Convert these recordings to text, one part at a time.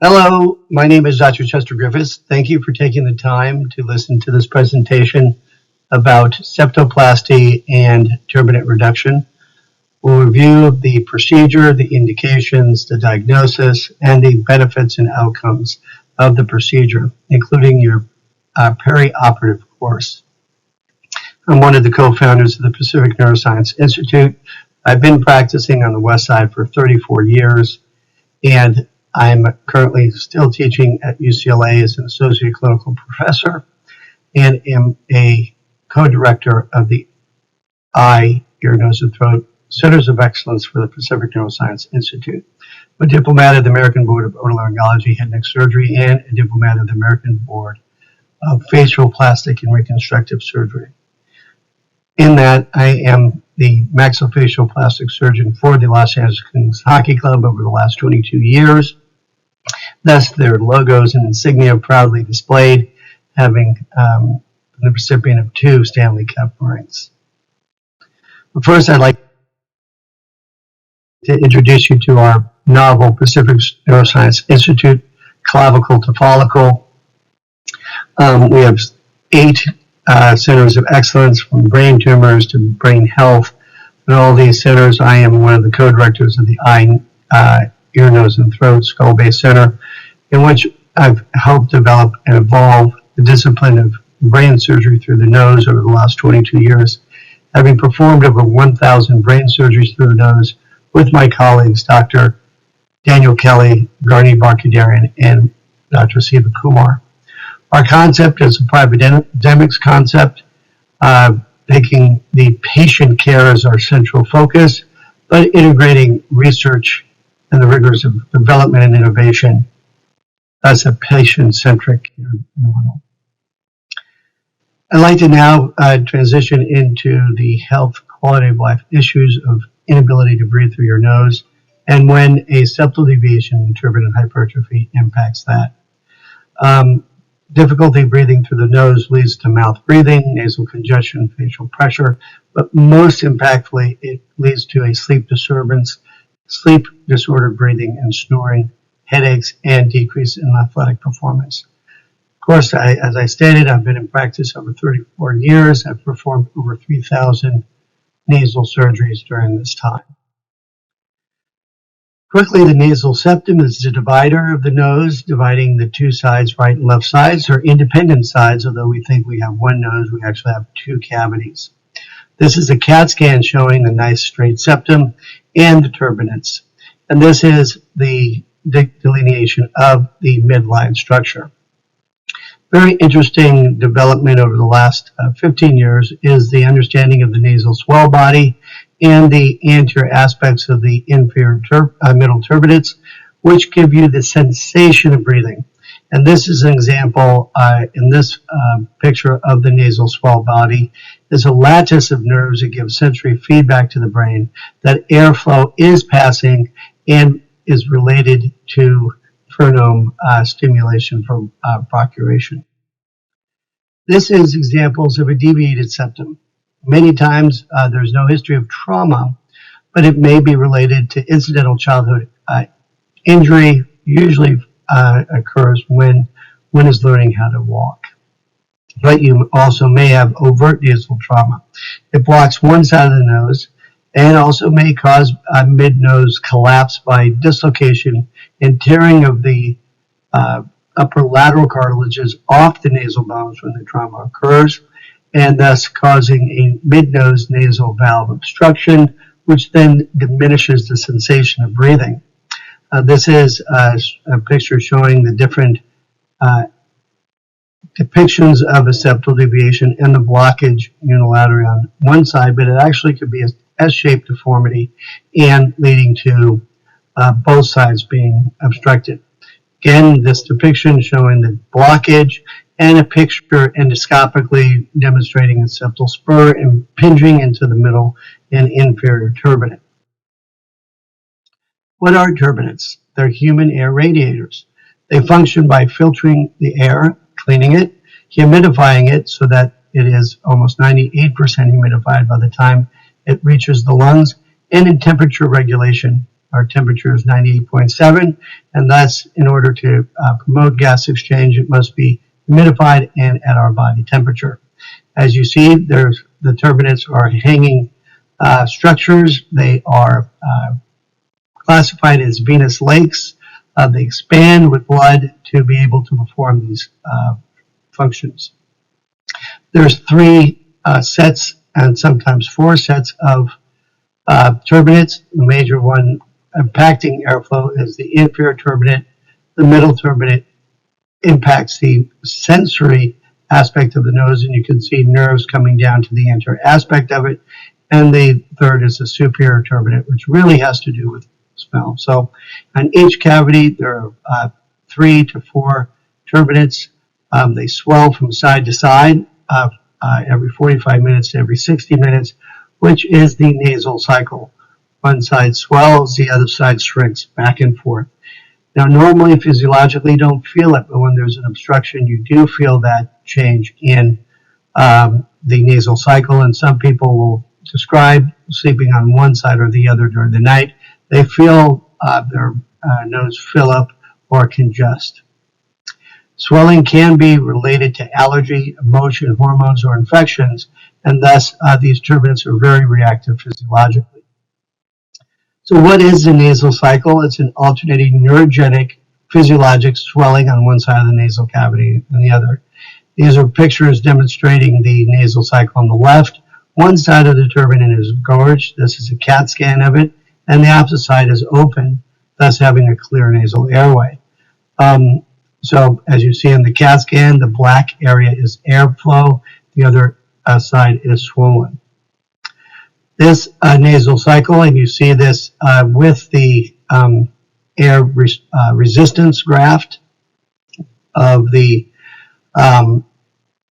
Hello, my name is Dr. Chester Griffiths. Thank you for taking the time to listen to this presentation about septoplasty and turbinate reduction. We'll review the procedure, the indications, the diagnosis, and the benefits and outcomes of the procedure, including your perioperative course. I'm one of the co-founders of the Pacific Neuroscience Institute. I've been practicing on the West Side for 34 years, and I'm currently still teaching at UCLA as an associate clinical professor and am a co-director of the Eye, Ear, Nose, and Throat Centers of Excellence for the Pacific Neuroscience Institute. I'm a diplomat of the American Board of Otolaryngology, Head and Neck Surgery, and a diplomat of the American Board of Facial, Plastic, and Reconstructive Surgery. In that, I am the maxillofacial plastic surgeon for the Los Angeles Kings Hockey Club over the last 22 years. Thus, their logos and insignia proudly displayed, having been the recipient of 2 Stanley Cup rings. But first, I'd like to introduce you to our novel Pacific Neuroscience Institute, Clavicle to Follicle. We have 8 centers of excellence, from brain tumors to brain health. In all these centers, I am one of the co-directors of the Eye, Ear, Nose, and Throat Skull-Base Center, in which I've helped develop and evolve the discipline of brain surgery through the nose over the last 22 years, having performed over 1,000 brain surgeries through the nose with my colleagues, Dr. Daniel Kelly, Garni Barkadarian, and Dr. Siva Kumar. Our concept is a private academics concept, taking the patient care as our central focus, but integrating research and the rigors of development and innovation as a patient-centric model. I'd like to now transition into the health quality of life issues of inability to breathe through your nose and when a septal deviation in turbinate hypertrophy impacts that. Difficulty breathing through the nose leads to mouth breathing, nasal congestion, facial pressure, but most impactfully, it leads to a sleep disturbance, sleep disordered breathing and snoring, headaches, and decrease in athletic performance. Of course, as I stated, I've been in practice over 34 years. I've performed over 3,000 nasal surgeries during this time. Quickly, the nasal septum is the divider of the nose, dividing the 2 sides, right and left sides, or independent sides. Although we think we have one nose, we actually have 2 cavities. This is a CAT scan showing the nice straight septum and the turbinates. And this is the delineation of the midline structure. Very interesting development over the last 15 years is the understanding of the nasal swell body and the anterior aspects of the inferior middle turbinates, which give you the sensation of breathing. And this is an example in this picture of the nasal swell body. There's a lattice of nerves that give sensory feedback to the brain that airflow is passing and is related to frenome stimulation from procuration. This is examples of a deviated septum. Many times there's no history of trauma, but it may be related to incidental childhood injury. Usually occurs when one is learning how to walk. But you also may have overt nasal trauma. It blocks one side of the nose and also may cause a mid-nose collapse by dislocation and tearing of the upper lateral cartilages off the nasal bones when the trauma occurs, and thus causing a mid-nose nasal valve obstruction, which then diminishes the sensation of breathing. This is a picture showing the different depictions of a septal deviation and the blockage unilaterally on one side, but it actually could be a S-shaped deformity and leading to both sides being obstructed. Again, this depiction showing the blockage and a picture endoscopically demonstrating a septal spur impinging into the middle and inferior turbinate. What are turbinates? They're human air radiators. They function by filtering the air, cleaning it, humidifying it so that it is almost 98% humidified by the time it reaches the lungs, and in temperature regulation our temperature is 98.7, and thus, in order to promote gas exchange, it must be humidified and at our body temperature. As you see, the turbinates are hanging structures. They are classified as venous lakes. They expand with blood to be able to perform these functions. There's 3 sets and sometimes 4 sets of turbinates. The major one impacting airflow is the inferior turbinate. The middle turbinate impacts the sensory aspect of the nose, and you can see nerves coming down to the anterior aspect of it. And the third is the superior turbinate, which really has to do with smell. So on each cavity, there are 3 to 4 turbinates. They swell from side to side every 45 minutes to every 60 minutes, which is the nasal cycle. One side swells, the other side shrinks back and forth. Now, normally, physiologically, you don't feel it, but when there's an obstruction, you do feel that change in the nasal cycle, and some people will describe sleeping on one side or the other during the night. They feel their nose fill up or congest. Swelling can be related to allergy, emotion, hormones, or infections, and thus these turbinates are very reactive physiologically. So what is the nasal cycle? It's an alternating neurogenic physiologic swelling on one side of the nasal cavity and the other. These are pictures demonstrating the nasal cycle on the left. One side of the turbinate is gorged. This is a CAT scan of it, and the opposite side is open, thus having a clear nasal airway. So as you see in the CAT scan, the black area is airflow. The other side is swollen. This nasal cycle, and you see this with the air resistance graph of the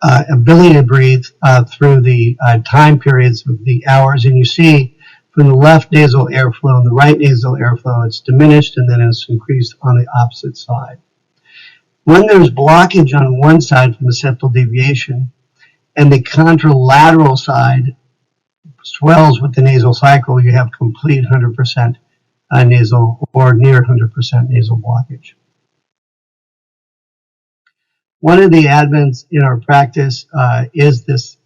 ability to breathe through the time periods of the hours. And you see from the left nasal airflow and the right nasal airflow, it's diminished and then it's increased on the opposite side. When there's blockage on one side from the septal deviation and the contralateral side swells with the nasal cycle, you have complete 100% nasal or near 100% nasal blockage. One of the advents in our practice is this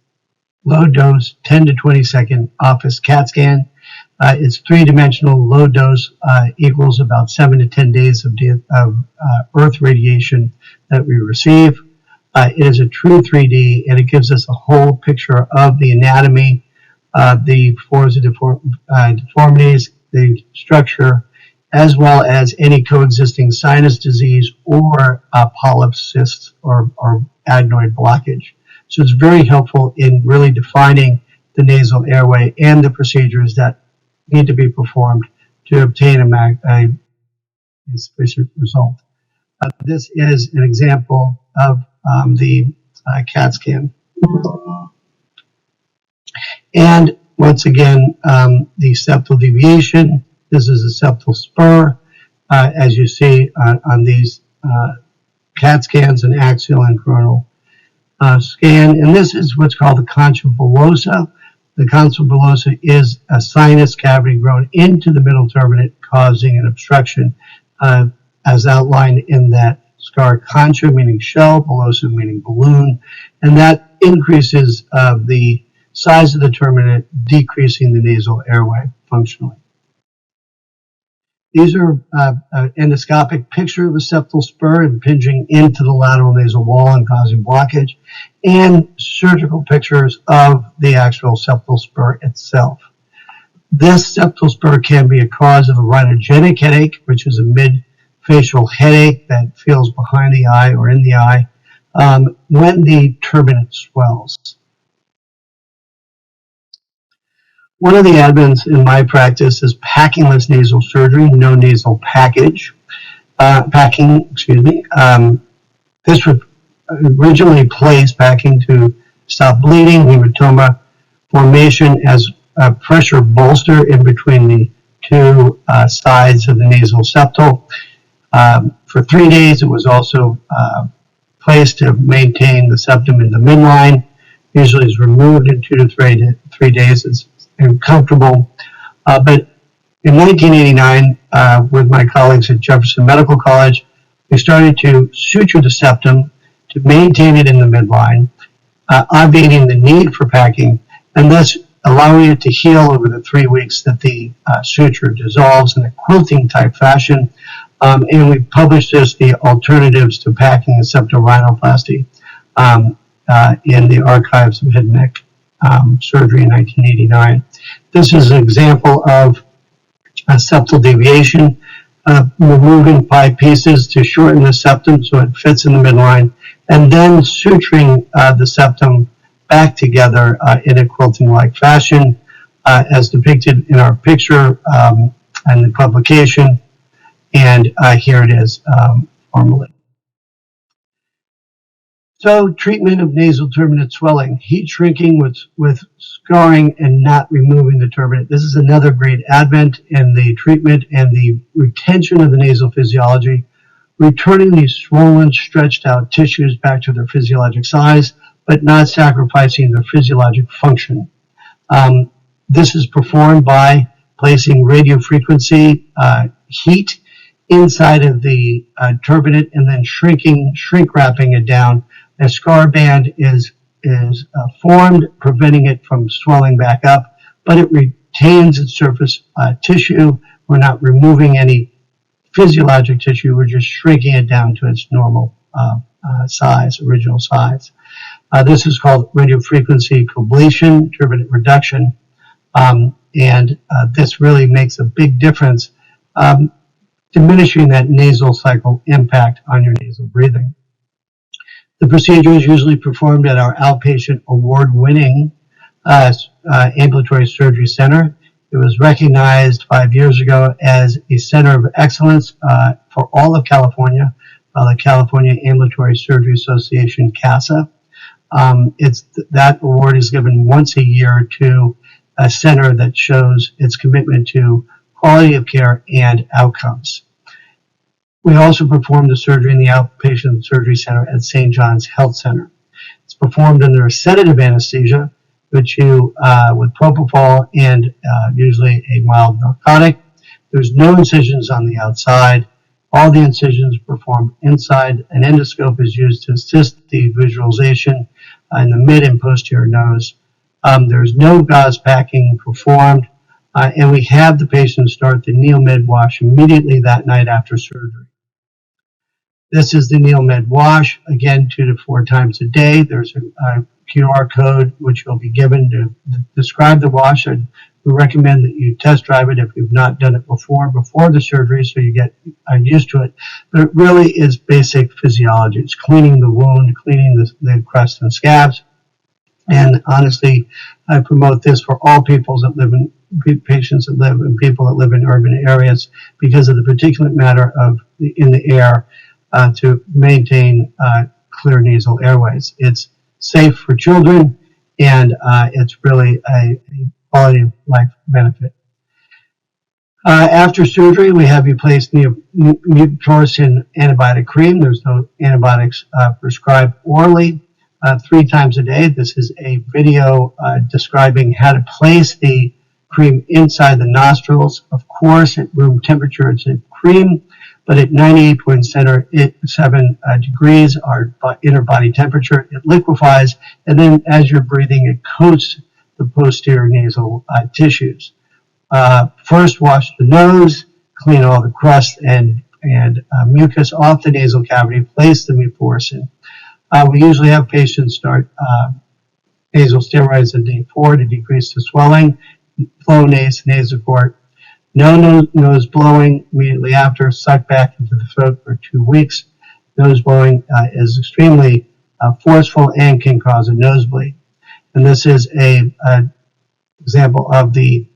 low dose 10 to 20 second office CAT scan. It's 3-dimensional. Low dose equals about 7 to 10 days of earth radiation that we receive. It is a true 3D, and it gives us a whole picture of the anatomy, the forms of deformities, the structure, as well as any coexisting sinus disease or polyps, cysts, or adenoid blockage. So it's very helpful in really defining the nasal airway and the procedures that need to be performed to obtain a sufficient result. This is an example of the CAT scan. And once again, the septal deviation. This is a septal spur, as you see on these CAT scans, an axial and coronal scan. And this is what's called the concha bullosa. The concha bullosa is a sinus cavity grown into the middle turbinate, causing an obstruction, as outlined in that scar. Concha meaning shell, bullosa meaning balloon, and that increases the size of the turbinate, decreasing the nasal airway functionally. These are an endoscopic picture of a septal spur impinging into the lateral nasal wall and causing blockage, and surgical pictures of the actual septal spur itself. This septal spur can be a cause of a rhinogenic headache, which is a mid-facial headache that feels behind the eye or in the eye when the turbinate swells. One of the advents in my practice is packingless nasal surgery, no nasal packing. This was originally placed packing to stop bleeding, hematoma formation as a pressure bolster in between the two sides of the nasal septal. For 3 days, it was also placed to maintain the septum in the midline. Usually is removed in 2 to 3 days. It's uncomfortable, but In 1989, with my colleagues at Jefferson Medical College, we started to suture the septum to maintain it in the midline, obviating the need for packing, and thus allowing it to heal over the 3 weeks that the suture dissolves in a quilting type fashion. And we published this, the alternatives to packing and septorhinoplasty, in the archives of head and neck surgery in 1989. This is an example of a septal deviation, removing 5 pieces to shorten the septum so it fits in the midline, and then suturing the septum back together in a quilting-like fashion, as depicted in our picture and the publication. And here it is formally. So, treatment of nasal turbinate swelling, heat shrinking with scarring and not removing the turbinate. This is another great advent in the treatment and the retention of the nasal physiology, returning these swollen, stretched out tissues back to their physiologic size, but not sacrificing their physiologic function. This is performed by placing radiofrequency heat inside of the turbinate and then shrink wrapping it down. A scar band is formed, preventing it from swelling back up, but it retains its surface tissue. We're not removing any physiologic tissue, we're just shrinking it down to its normal size, original size. This is called radiofrequency ablation, turbinate reduction, and this really makes a big difference, diminishing that nasal cycle impact on your nasal breathing. The procedure is usually performed at our outpatient award-winning ambulatory surgery center. It was recognized 5 years ago as a center of excellence for all of California, the California Ambulatory Surgery Association, CASA. That award is given once a year to a center that shows its commitment to quality of care and outcomes. We also perform the surgery in the outpatient surgery center at St. John's Health Center. It's performed under a sedative anesthesia, which with propofol and usually a mild narcotic. There's no incisions on the outside. All the incisions are performed inside. An endoscope is used to assist the visualization in the mid and posterior nose. There's no gauze packing performed, and we have the patient start the NeoMed wash immediately that night after surgery. This is the NeoMed wash, again, 2 to 4 times a day. There's a QR code which will be given to describe the wash. We recommend that you test drive it if you've not done it before the surgery, so you get used to it. But it really is basic physiology. It's cleaning the wound, cleaning the crust and scabs. And honestly, I promote this for all patients that live and people that live in urban areas because of the particulate matter in the air to maintain clear nasal airways. It's safe for children, and it's really a quality of life benefit. After surgery, we have you place mucotoricin antibiotic cream. There's no antibiotics prescribed orally 3 times a day. This is a video describing how to place the cream inside the nostrils. Of course, at room temperature, it's a cream, but at 98.7 degrees, our inner body temperature, it liquefies, and then as you're breathing, it coats the posterior nasal tissues. First, wash the nose, clean all the crust and mucus off the nasal cavity, place the mupirocin. We usually have patients start nasal steroids on day 4 to decrease the swelling, Flonase, Nasacort. No nose blowing immediately after, suck back into the throat for 2 weeks. Nose blowing is extremely forceful and can cause a nosebleed. And this is an example of the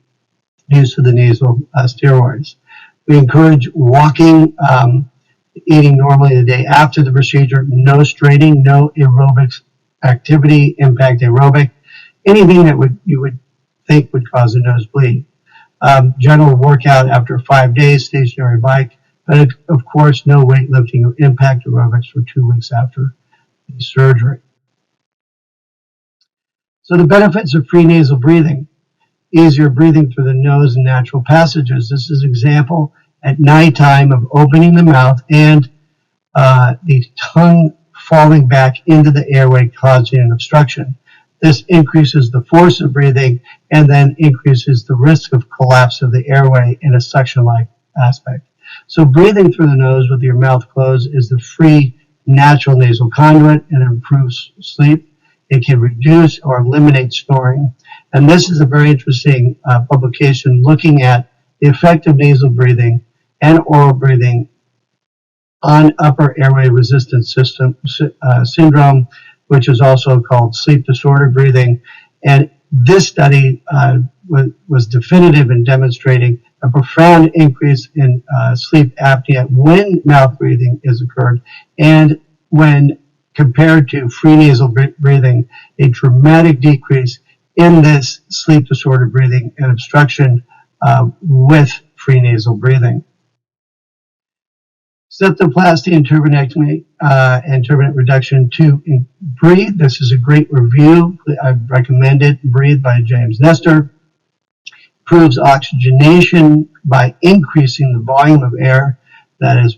use of the nasal steroids. We encourage walking, eating normally the day after the procedure, no straining, no aerobics activity, impact aerobic, anything that you would think would cause a nosebleed. General workout after 5 days, stationary bike, but of course no weightlifting or impact aerobics for 2 weeks after the surgery. So the benefits of free nasal breathing. easier breathing through the nose and natural passages. This is an example at nighttime of opening the mouth and the tongue falling back into the airway, causing an obstruction. This increases the force of breathing and then increases the risk of collapse of the airway in a suction-like aspect. So breathing through the nose with your mouth closed is the free natural nasal conduit and improves sleep. It can reduce or eliminate snoring. And this is a very interesting publication looking at the effect of nasal breathing and oral breathing on upper airway resistance syndrome, which is also called sleep disorder breathing. And this study was definitive in demonstrating a profound increase in sleep apnea when mouth breathing is occurred, and when compared to free nasal breathing, a dramatic decrease in this sleep disorder breathing and obstruction with free nasal breathing. Septoplasty and Turbinate Reduction to breathe. This is a great review. I recommend it. Breathe by James Nestor. Improves oxygenation by increasing the volume of air that is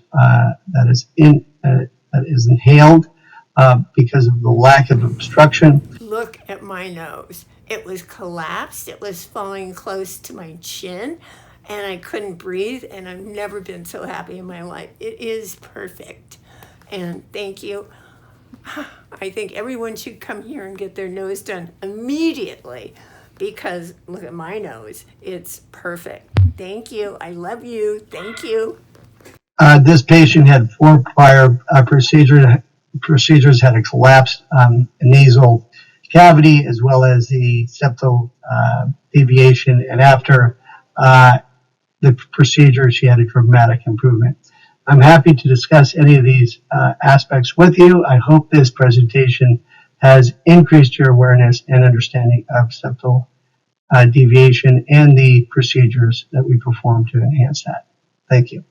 inhaled because of the lack of obstruction. Look at my nose. It was collapsed. It was falling close to my chin, and I couldn't breathe, and I've never been so happy in my life. It is perfect. And thank you. I think everyone should come here and get their nose done immediately, because look at my nose. It's perfect. Thank you. I love you. Thank you. This patient had 4 prior procedures, had a collapsed nasal cavity as well as the septal deviation, and after the procedure, she had a dramatic improvement. I'm happy to discuss any of these aspects with you. I hope this presentation has increased your awareness and understanding of septal deviation and the procedures that we perform to enhance that. Thank you.